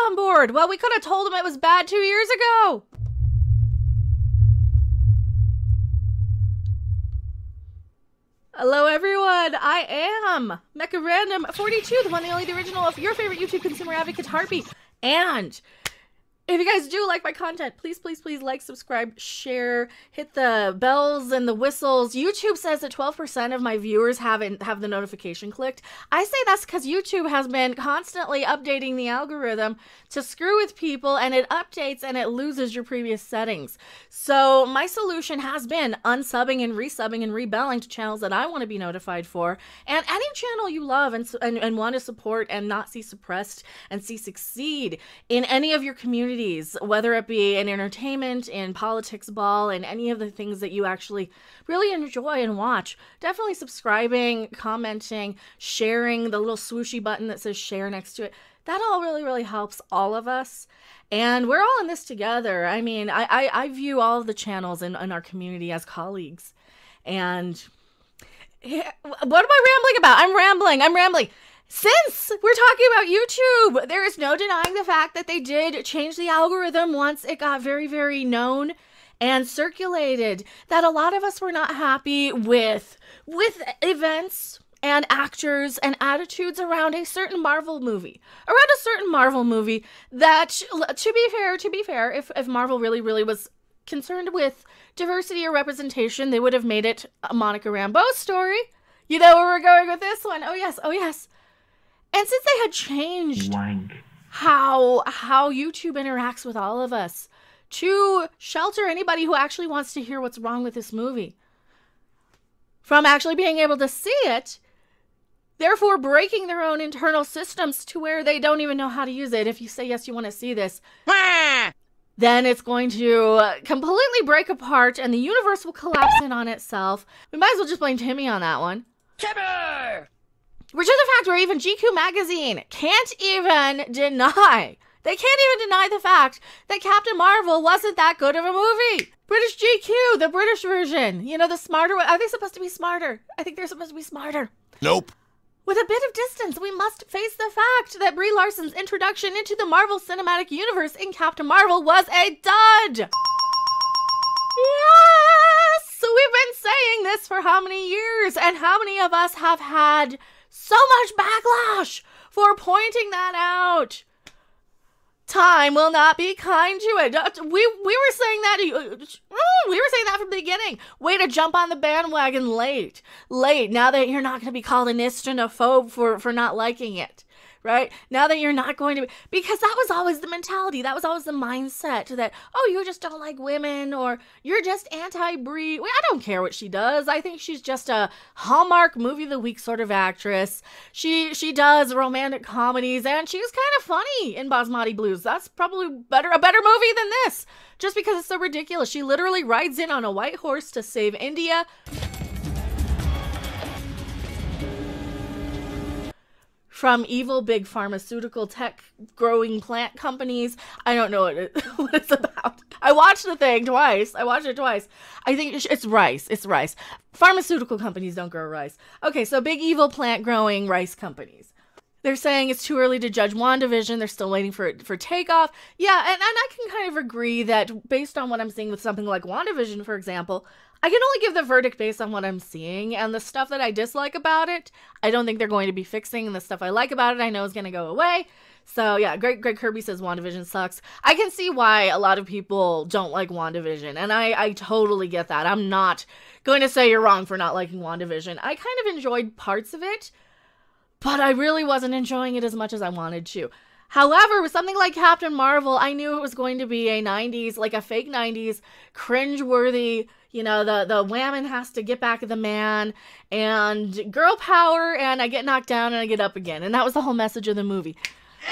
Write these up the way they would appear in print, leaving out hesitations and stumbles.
on board. Well, we could have told him it was bad 2 years ago. Hello, everyone. I am Mecha Random 42, the one, the only, the original of your favorite YouTube consumer advocate, Harpy. And if you guys do like my content, please, please, please like, subscribe, share, hit the bells and the whistles. YouTube says that 12% of my viewers have the notification clicked. I say that's because YouTube has been constantly updating the algorithm to screw with people, and it updates and it loses your previous settings. So my solution has been unsubbing and resubbing and rebelling to channels that I want to be notified for. And any channel you love and want to support and not see suppressed and see succeed in any of your communities, whether it be in entertainment, in politics, ball, and any of the things that you actually really enjoy and watch, definitely subscribing, commenting, sharing, the little swooshy button that says share next to it. That all really, really helps all of us. And we're all in this together. I mean, I view all of the channels in our community as colleagues. And what am I rambling about? I'm rambling. Since we're talking about YouTube, there is no denying the fact that they did change the algorithm once it got very, very known and circulated, that a lot of us were not happy with events and actors and attitudes around a certain Marvel movie. That, to be fair, if Marvel really was concerned with diversity or representation, they would have made it a Monica Rambeau story. You know where we're going with this one? Oh yes. And since they had changed how YouTube interacts with all of us to shelter anybody who actually wants to hear what's wrong with this movie from actually being able to see it, therefore breaking their own internal systems to where they don't even know how to use it. If you say, yes, you want to see this, then it's going to completely break apart and the universe will collapse in on itself. We might as well just blame Timmy on that one. Timmy! Which is the fact where even GQ magazine can't even deny. They can't even deny the fact that Captain Marvel wasn't that good of a movie. British GQ, the British version. You know, the smarter one. Are they supposed to be smarter? I think they're supposed to be smarter. Nope. With a bit of distance, we must face the fact that Brie Larson's introduction into the Marvel Cinematic Universe in Captain Marvel was a dud. Yes! We've been saying this for how many years? And how many of us have had so much backlash for pointing that out? Time will not be kind to it. We were saying that. We were saying that from the beginning. Way to jump on the bandwagon late. Now that you're not going to be called an istinophobe for not liking it. Right? Now that you're not going to be, because that was always the mentality. That was always the mindset that, oh, you just don't like women, or you're just anti-Brie. I don't care what she does. I think she's just a Hallmark movie of the week sort of actress. She does romantic comedies, and she's kind of funny in Basmati Blues. That's probably a better movie than this, just because it's so ridiculous. She literally rides in on a white horse to save India from evil big pharmaceutical tech growing plant companies. I don't know what it's about. I watched the thing twice. I watched it twice. I think it's rice. It's rice. Pharmaceutical companies don't grow rice. Okay, so big evil plant growing rice companies. They're saying it's too early to judge WandaVision. They're still waiting for takeoff. Yeah, and I can kind of agree that based on what I'm seeing with something like WandaVision, for example, I can only give the verdict based on what I'm seeing, and the stuff that I dislike about it, I don't think they're going to be fixing, and the stuff I like about it, I know is going to go away. So yeah, Greg Kirby says WandaVision sucks. I can see why a lot of people don't like WandaVision, and I totally get that. I'm not going to say you're wrong for not liking WandaVision. I kind of enjoyed parts of it, but I really wasn't enjoying it as much as I wanted to. However, with something like Captain Marvel, I knew it was going to be a 90s, like a fake 90s, cringe-worthy, you know, the woman has to get back at the man, and girl power, and I get knocked down and I get up again. And that was the whole message of the movie.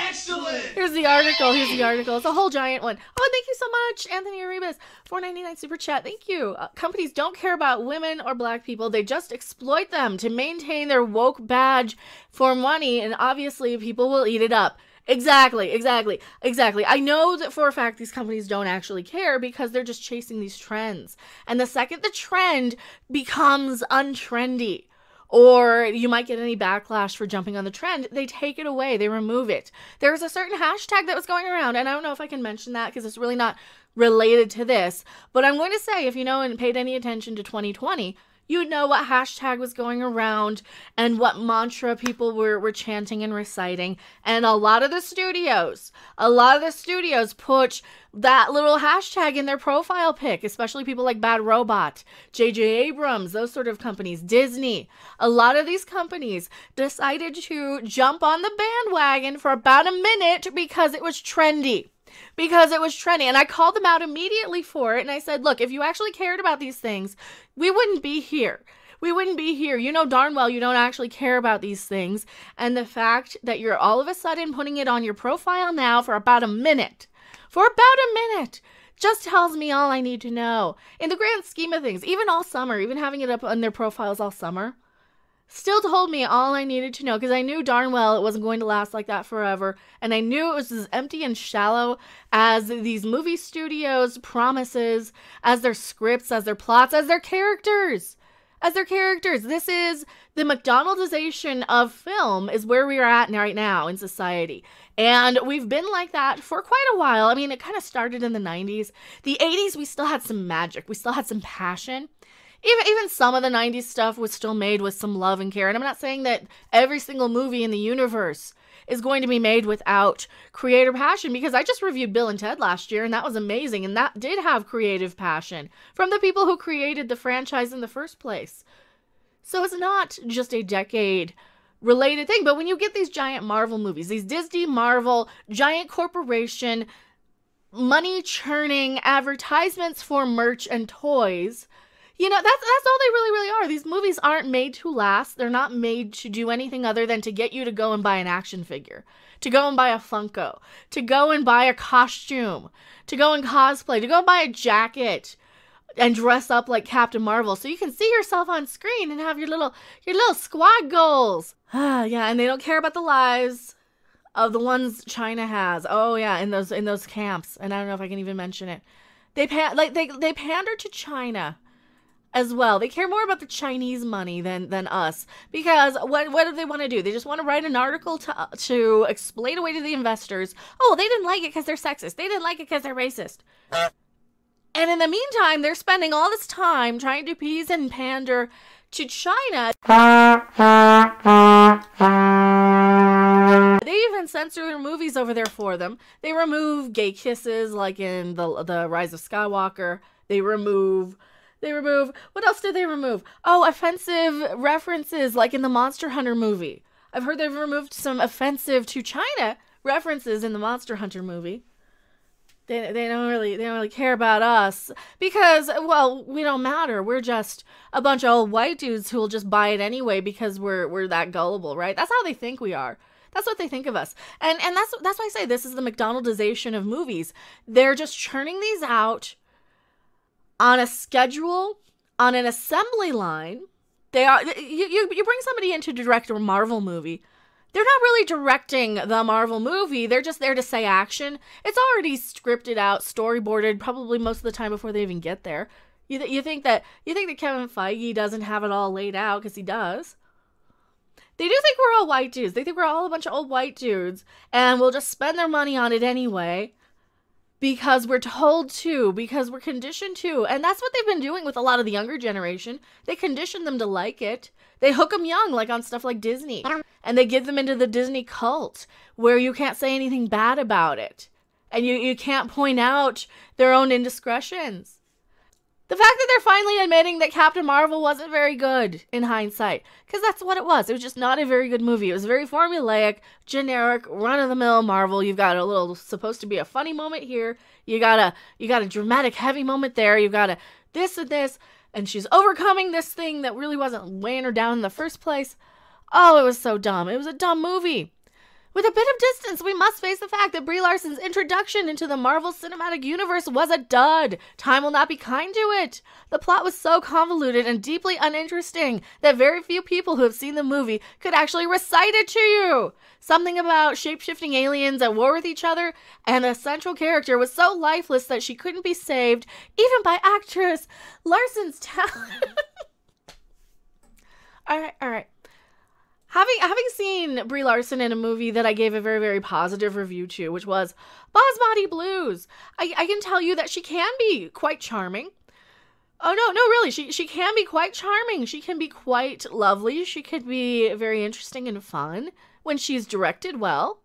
Excellent! Here's the article. It's a whole giant one. Oh, thank you so much, Anthony Arribas. $4.99 super chat. Thank you. Companies don't care about women or black people. They just exploit them to maintain their woke badge for money, and obviously people will eat it up. Exactly. I know that for a fact these companies don't actually care because they're just chasing these trends. And the second the trend becomes untrendy, or you might get any backlash for jumping on the trend, they take it away, they remove it. There was a certain hashtag that was going around, and I don't know if I can mention that because it's really not related to this, but I'm going to say, if you know and paid any attention to 2020, you would know what hashtag was going around and what mantra people were chanting and reciting. And a lot of the studios put that little hashtag in their profile pic, especially people like Bad Robot, J.J. Abrams, those sort of companies, Disney. A lot of these companies decided to jump on the bandwagon for about a minute because it was trendy. And I called them out immediately for it, and I said, look, if you actually cared about these things, we wouldn't be here. You know darn well you don't actually care about these things, and the fact that you're all of a sudden putting it on your profile now for about a minute, just tells me all I need to know. In the grand scheme of things, even all summer, even having it up on their profiles all summer, still told me all I needed to know, because I knew darn well it wasn't going to last like that forever, and I knew it was as empty and shallow as these movie studios' promises, as their scripts, as their plots, as their characters. This is the McDonaldization of film is where we are at right now in society. And we've been like that for quite a while. I mean, it kind of started in the 90s. The 80s, we still had some magic. We still had some passion. Even some of the 90s stuff was still made with some love and care. And I'm not saying that every single movie in the universe is going to be made without creator passion, because I just reviewed Bill and Ted last year, and that was amazing. And that did have creative passion from the people who created the franchise in the first place. So it's not just a decade-related thing. But when you get these giant Marvel movies, these Disney, Marvel, giant corporation, money-churning advertisements for merch and toys, you know, that's all they really are. These movies aren't made to last. They're not made to do anything other than to get you to go and buy an action figure, to go and buy a Funko, to go and buy a costume, to go and cosplay, to go and buy a jacket and dress up like Captain Marvel so you can see yourself on screen and have your little squad goals. Yeah, and they don't care about the lives of the ones China has. Oh yeah, in those camps. And I don't know if I can even mention it. They pander to China as well. They care more about the Chinese money than us, because what do they want to do? They just want to write an article to explain away to the investors, oh, they didn't like it because they're sexist. They didn't like it because they're racist. And in the meantime, they're spending all this time trying to appease and pander to China. They even censor their movies over there for them. They remove gay kisses, like in the Rise of Skywalker. They remove, what else did they remove? Oh, offensive references, like in the Monster Hunter movie. I've heard they've removed some offensive to China references in the Monster Hunter movie. They don't really care about us because, well, we don't matter. We're just a bunch of old white dudes who will just buy it anyway because we're that gullible, right? That's how they think we are. That's what they think of us. And that's why I say this is the McDonaldization of movies. They're just churning these out on a schedule, on an assembly line. They are you bring somebody in to direct a Marvel movie. They're not really directing the Marvel movie. They're just there to say action. It's already scripted out, storyboarded, probably most of the time before they even get there. You think that Kevin Feige doesn't have it all laid out, because he does. They do think we're all white dudes. They think we're all a bunch of old white dudes, and we'll just spend their money on it anyway because we're told to, because we're conditioned to. And that's what they've been doing with a lot of the younger generation. They condition them to like it. They hook them young, like on stuff like Disney. And they get them into the Disney cult, where you can't say anything bad about it. And you can't point out their own indiscretions. The fact that they're finally admitting that Captain Marvel wasn't very good in hindsight, because that's what it was. It was just not a very good movie. It was very formulaic, generic, run-of-the-mill Marvel. You've got a little, supposed to be a funny moment here. You got a dramatic, heavy moment there. You've got a this and this, and she's overcoming this thing that really wasn't weighing her down in the first place. Oh, it was so dumb. It was a dumb movie. With a bit of distance, we must face the fact that Brie Larson's introduction into the Marvel Cinematic Universe was a dud. Time will not be kind to it. The plot was so convoluted and deeply uninteresting that very few people who have seen the movie could actually recite it to you. Something about shape-shifting aliens at war with each other, and the central character was so lifeless that she couldn't be saved, even by actress Larson's talent. All right, all right. Having seen Brie Larson in a movie that I gave a very, very positive review to, which was Boss Body Blues, I can tell you that she can be quite charming. Oh, no, really, she can be quite charming. She can be quite lovely. She could be very interesting and fun when she's directed well.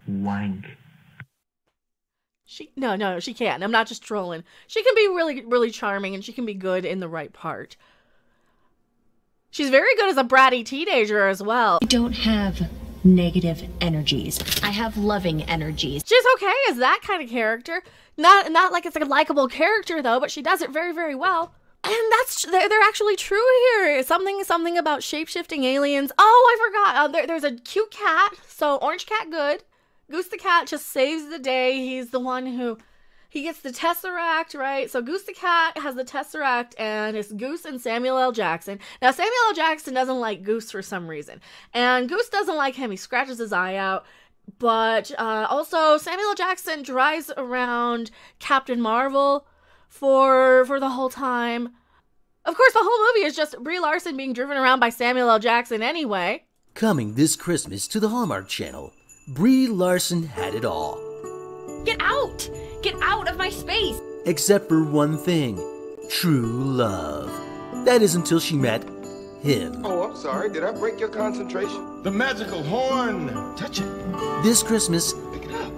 Wank. No, she can't. I'm not just trolling. She can be really, really charming, and she can be good in the right part. She's very good as a bratty teenager as well. I don't have negative energies. I have loving energies. She's okay as that kind of character. Not like it's like a likable character though, but she does it very, very well. And they're actually true here. Something about shape-shifting aliens. Oh, I forgot. There's a cute cat. So Orange Cat good. Goose the cat just saves the day. He's the one who, he gets the Tesseract, right? So Goose the cat has the Tesseract, and it's Goose and Samuel L. Jackson. Now, Samuel L. Jackson doesn't like Goose for some reason. And Goose doesn't like him. He scratches his eye out. But also, Samuel L. Jackson drives around Captain Marvel for the whole time. Of course, the whole movie is just Brie Larson being driven around by Samuel L. Jackson anyway. Coming this Christmas to the Hallmark Channel, Brie Larson had it all. Get out! Get out of my space! Except for one thing, true love. That is until she met him. Oh, I'm sorry. Did I break your concentration? The magical horn. Touch it. This Christmas, Pick it up.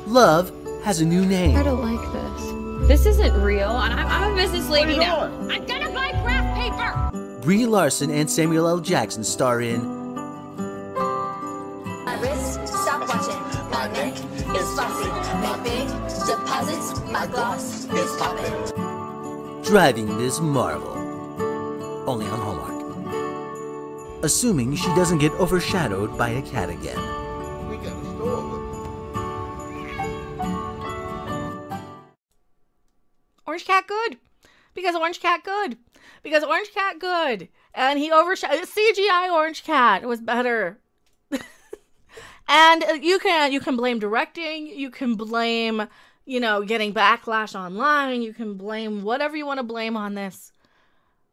love has a new name. I don't like this. This isn't real, and I'm a business lady Bring it now. on. I'm gonna buy craft paper! Brie Larson and Samuel L. Jackson star in My wrist, stop watching. My neck is flossy. Make big deposits. My gloss is popping. Driving Miss Marvel. Only on Hallmark. Assuming she doesn't get overshadowed by a cat again. We got a store. Orange Cat good. Because Orange Cat good. Because Orange Cat good. And he overshadowed. CGI Orange Cat was better. And you can blame directing. You can blame, getting backlash online. You can blame whatever you want to blame on this.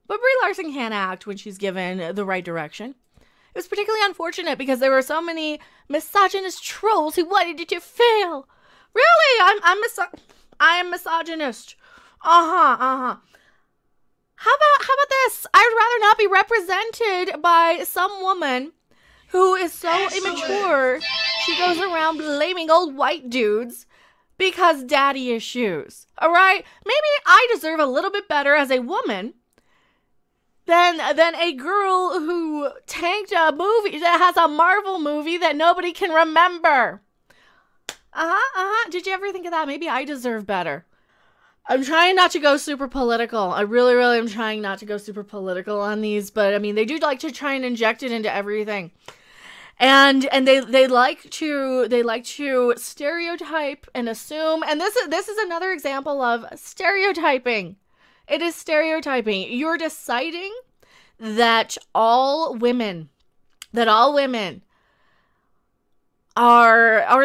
But Brie Larson can't act when she's given the right direction. It was particularly unfortunate because there were so many misogynist trolls who wanted it to fail. Really? I am misogynist. How about this? I'd rather not be represented by some woman who is so immature she goes around blaming old white dudes because daddy issues. All right? Maybe I deserve a little bit better as a woman than a girl who tanked a movie that has a Marvel movie that nobody can remember. Did you ever think of that? Maybe I deserve better. I'm trying not to go super political. I really, really am trying not to go super political on these, but I mean, they do like to try and inject it into everything. And they like to stereotype and assume, and this is another example of stereotyping. It is stereotyping. You're deciding that all women are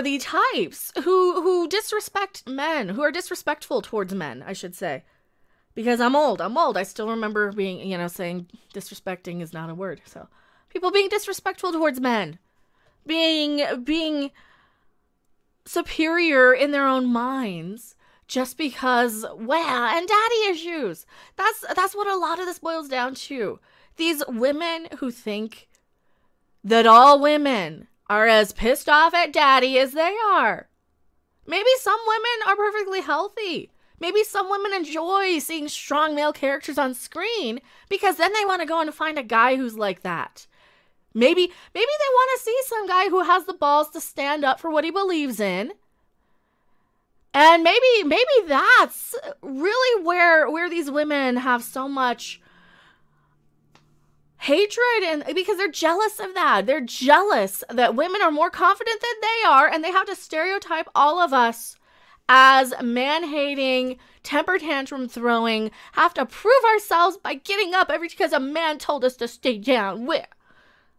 the types who disrespect men, who are disrespectful towards men, I should say. Because I'm old. I still remember being, saying disrespecting is not a word. So people being disrespectful towards men, being superior in their own minds just because, and daddy issues. That's what a lot of this boils down to. These women who think that all women are as pissed off at daddy as they are. Maybe some women are perfectly healthy. Maybe some women enjoy seeing strong male characters on screen because then they want to go and find a guy who's like that. Maybe they want to see some guy who has the balls to stand up for what he believes in. And maybe that's really where these women have so much hatred, and because they're jealous of that. They're jealous that women are more confident than they are, and they have to stereotype all of us as man-hating, temper tantrum throwing, have to prove ourselves by getting up every because a man told us to stay down.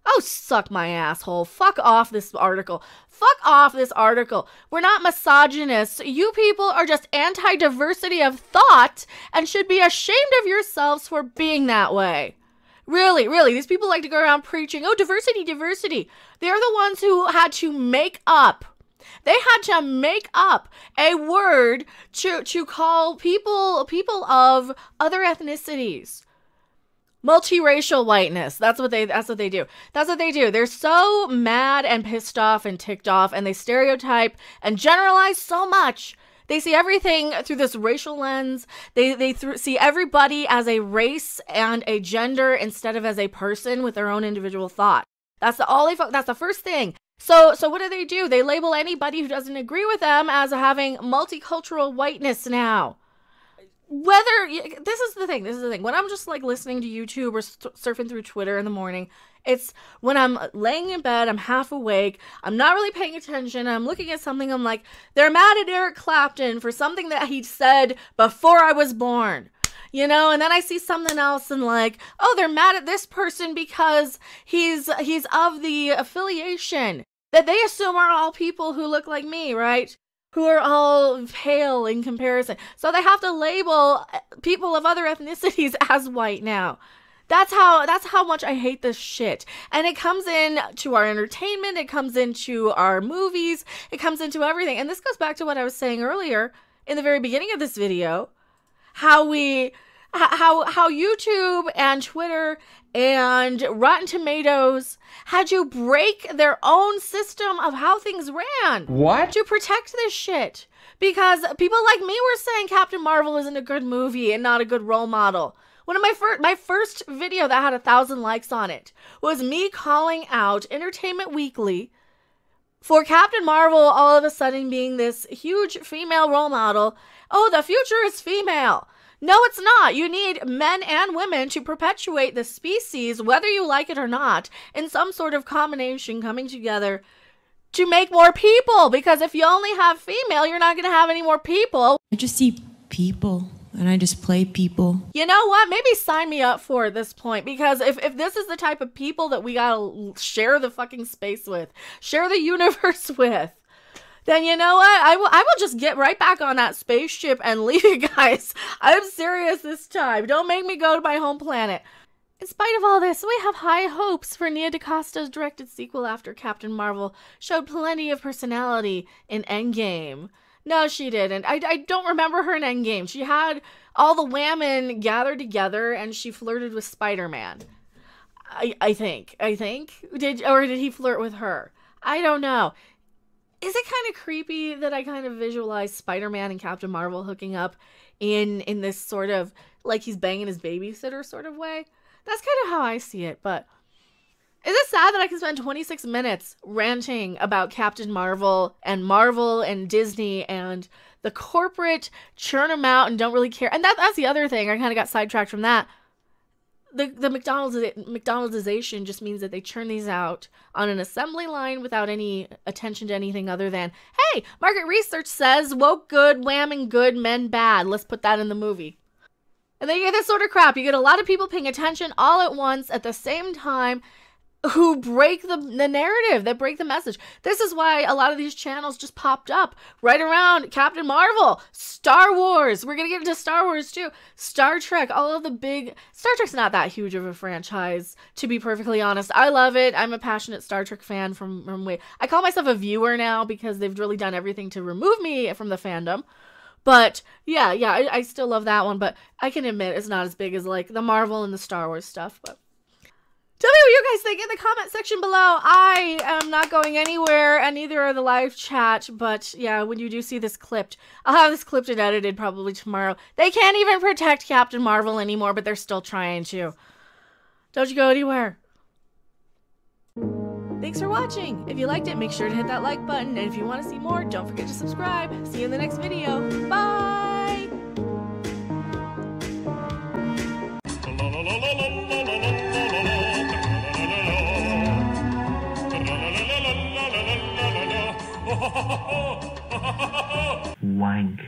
Oh, suck my asshole. Fuck off this article. Fuck off this article. We're not misogynists. You people are just anti-diversity of thought and should be ashamed of yourselves for being that way. Really, really. These people like to go around preaching, oh, diversity, diversity. They're the ones who had to make up. They had to make up a word to call people of other ethnicities. Multiracial whiteness. That's what they do. That's what they do. They're so mad and pissed off and ticked off, and they stereotype and generalize so much. They see everything through this racial lens. They see everybody as a race and a gender instead of as a person with their own individual thought. That's the first thing. So what do? They label anybody who doesn't agree with them as having multicultural whiteness now. This is the thing. When I'm just like listening to YouTube or surfing through Twitter in the morning, it's when I'm laying in bed, I'm half awake, I'm not really paying attention, I'm looking at something, I'm like, they're mad at Eric Clapton for something that he said before I was born. You know, and then I see something else and like, oh, they're mad at this person because he's of the affiliation that they assume are all people who look like me, right? Who are all pale in comparison. So they have to label people of other ethnicities as white now. That's how much I hate this shit. And it comes in to our entertainment, it comes into our movies, it comes into everything. And this goes back to what I was saying earlier in the very beginning of this video, how YouTube and Twitter and Rotten Tomatoes had to break their own system of how things ran. What? To protect this shit. Because people like me were saying Captain Marvel isn't a good movie and not a good role model. One of my first video that had 1,000 likes on it was me calling out Entertainment Weekly for Captain Marvel all of a sudden being this huge female role model. Oh, the future is female. No, it's not. You need men and women to perpetuate the species, whether you like it or not, in some sort of combination coming together to make more people. Because if you only have female, you're not going to have any more people. I just see people and I just play people. You know what? Maybe sign me up for at this point. Because if this is the type of people that we got to share the fucking space with, share the universe with, then you know what? I will just get right back on that spaceship and leave you guys. I'm serious this time. Don't make me go to my home planet. In spite of all this, we have high hopes for Nia DaCosta's directed sequel after Captain Marvel showed plenty of personality in Endgame. No, she didn't. I don't remember her in Endgame. She had all the women gathered together and she flirted with Spider-Man. I think. Did he flirt with her? I don't know. Is it kind of creepy that I kind of visualize Spider-Man and Captain Marvel hooking up in this sort of, like he's banging his babysitter sort of way? That's kind of how I see it, but is it sad that I can spend 26 minutes ranting about Captain Marvel and Disney and the corporate churn them out and don't really care? And that's the other thing. I kind of got sidetracked from that. The McDonaldization just means that they churn these out on an assembly line without any attention to anything other than, hey, market research says woke good, whamming good, men bad. Let's put that in the movie. And then you get this sort of crap. You get a lot of people paying attention all at once at the same time who break the narrative, that break the message. This is why a lot of these channels just popped up right around Captain Marvel, Star Wars. We're going to get into Star Wars too. Star Trek, all of the big... Star Trek's not that huge of a franchise, to be perfectly honest. I love it. I'm a passionate Star Trek fan from way... I call myself a viewer now because they've really done everything to remove me from the fandom. But yeah, I still love that one. But I can admit it's not as big as like the Marvel and the Star Wars stuff, but... Tell me what you guys think in the comment section below. I am not going anywhere, and neither are the live chat, but yeah, when you do see this clipped, I'll have this clipped and edited probably tomorrow. They can't even protect Captain Marvel anymore, but they're still trying to. Don't you go anywhere. Thanks for watching. If you liked it, make sure to hit that like button, and if you want to see more, don't forget to subscribe. See you in the next video. Bye! Wank.